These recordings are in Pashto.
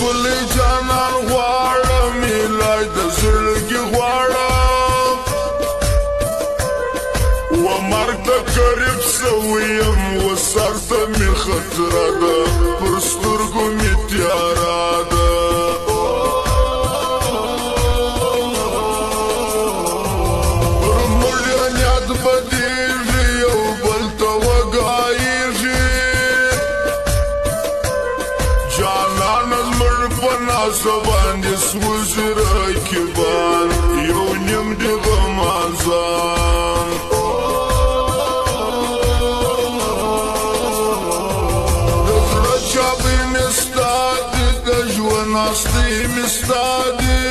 ښکلی جانان غواړم علاج د زړګي غواړم و مرګ ته قریب سوی یم و سر ته مې خطره ده پر سترګو مې تیاره ده پر مړیان یاد بدېږي یو بل ته وګایېږي جانانه زموږ په ناسته باندې سوځي رقیبان یو نیم د غمازان د زړه چابې مې ستا دي د ژوند هستۍ مې ستا دي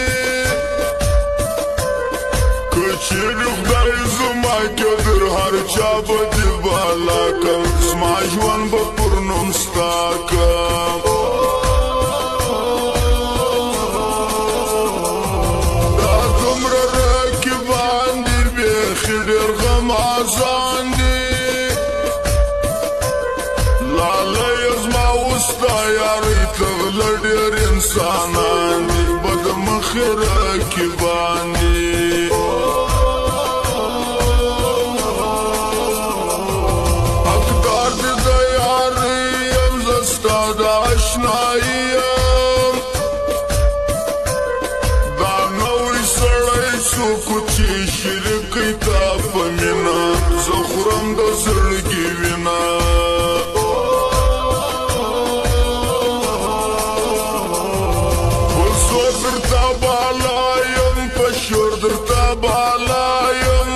که چېرې خدای زما قدر هر چا به دې بالا کړم زما ژوند به پر نوم ستا کړم غمازان دی لالی ازما وستا یاری تغله ډېر انسانان دی بد مخې رقیبان دی حقدار دی د یارۍ یم زه ستا د اشنایي یم دا نوی سړی څوک چې شریکۍ تا په مینه زه خورم د زړګي وینه په زور درته بالا یم په شور درته بالا یم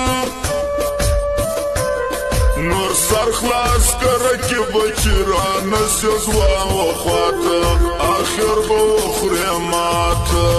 نور سر خلاص که رقیبه چې رانسې زما وخواته آخر به وخورې ماته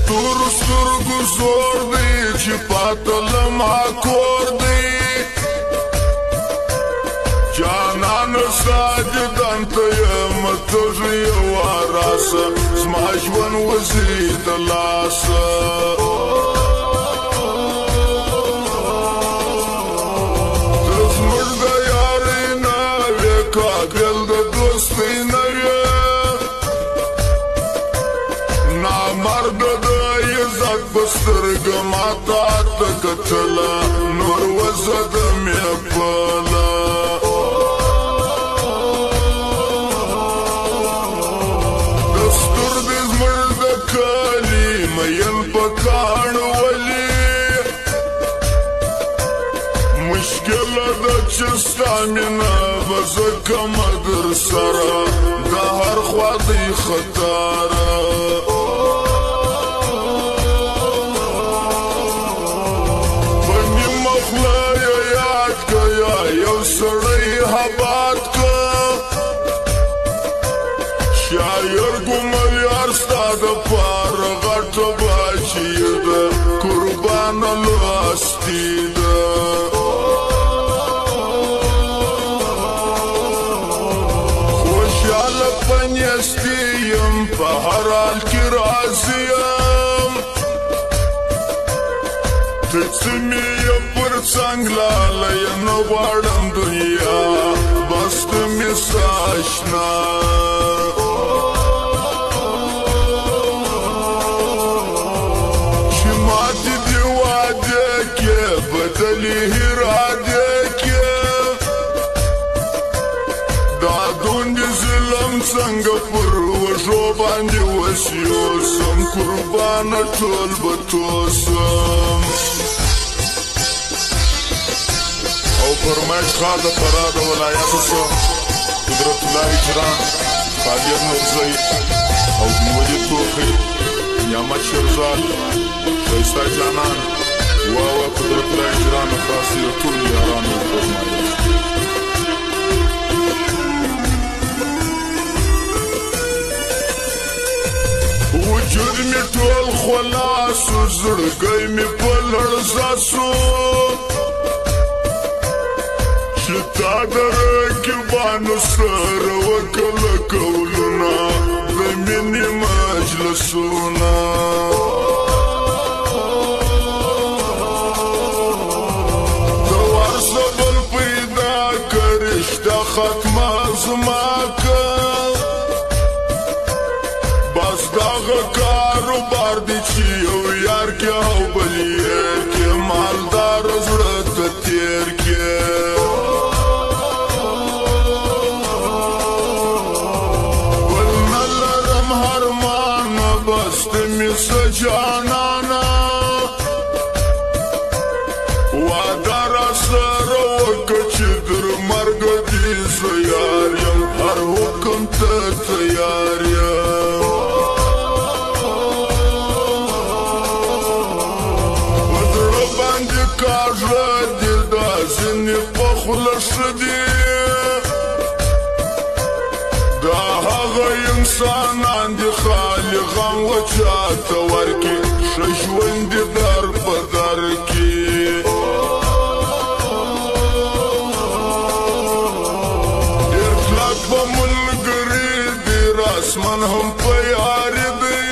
تورو سترګو زور دی چې پاته لما کور دی جانانه ساجدان ته یم تږی یوه راسه زما ژوند وځي د لاسه ته زموږ د یارۍ نه وې کاږل د دوستۍ نه وې نامرده عزت بسترګه ماته ته کتله نور وزده مې پله دستور دې زموږ د کلي مین په کاڼ ولي مشکله ده چې ستا مینه به زه کمه در سره د هر خوا دی خطاره یو سړی حبات که شاعر ګملیار ستا د پاره غټه باچي ده قربانه لوستي ده خوشحاله په نیستي یم په هر حال کې راضي یم ته څه مې یې پر څنګ لالی نه غواړم دنیا بس ته مې ستا اشنا چې ماتې دې واده کې بدلې ارادې کې دا دوندې ظلم څنګه پر وږو باندې وسیوسم قربانه ټول به توسم او فرمایش خان د فراه د ولایاتو څخه قدرت الله اجران فاضل نورزی او دیولي توخی نعمت شیرزاد ښایسته جانان واوا قدرت الله اجران خاصې د ټولو یارانو فرمایش وجود مې ټول دل خلاصو زړګی مې په لړزه سو چې تا د رقیبانو سره وکړه کولونه د مینې مجلسونه د ورسه بل پیدا که رشته ختمه زما که بس دغه کاروبار دی چې یو یار کې او بل یې کې مالدار زړه ته تېر کې بل نه لرم هرمانه بس ته مې څه جانانه واده راسره وکړه چې در مرګه دې زه یار یم هر حکم ته تیار یم کاژه دې دا ځینې په خوله ښه دي دا هغه انسانان دي خالي غم و چاته ورکړي ښه ژوند دې در په در کړي ډېر کلک به ملګري دي رسمن هم په یاري دی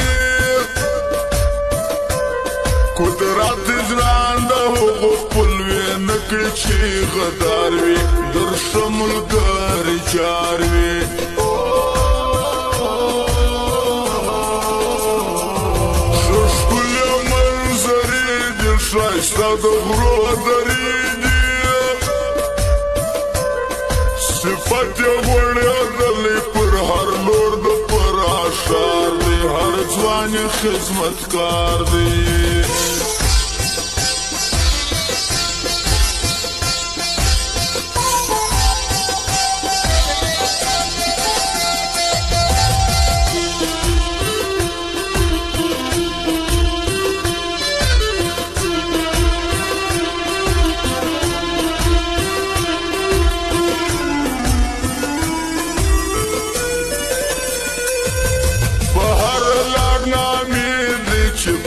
قدرت ځلانده هغو خپلوي نه کړي چې غدار وي در ښه ملګري جار وي ښه ښکلې منظرې دي ښایسته د غرو درې دي صفت یې غوړېدلی پر هر لور د پر اشار دی هر ځوان یې خدمتګار دی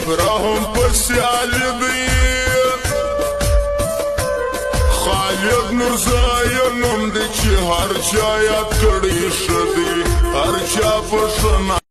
رحم پسیالی دی خالد نورزای نوم دی چې هر چا یاد کړی ښه دی هر چا په ښه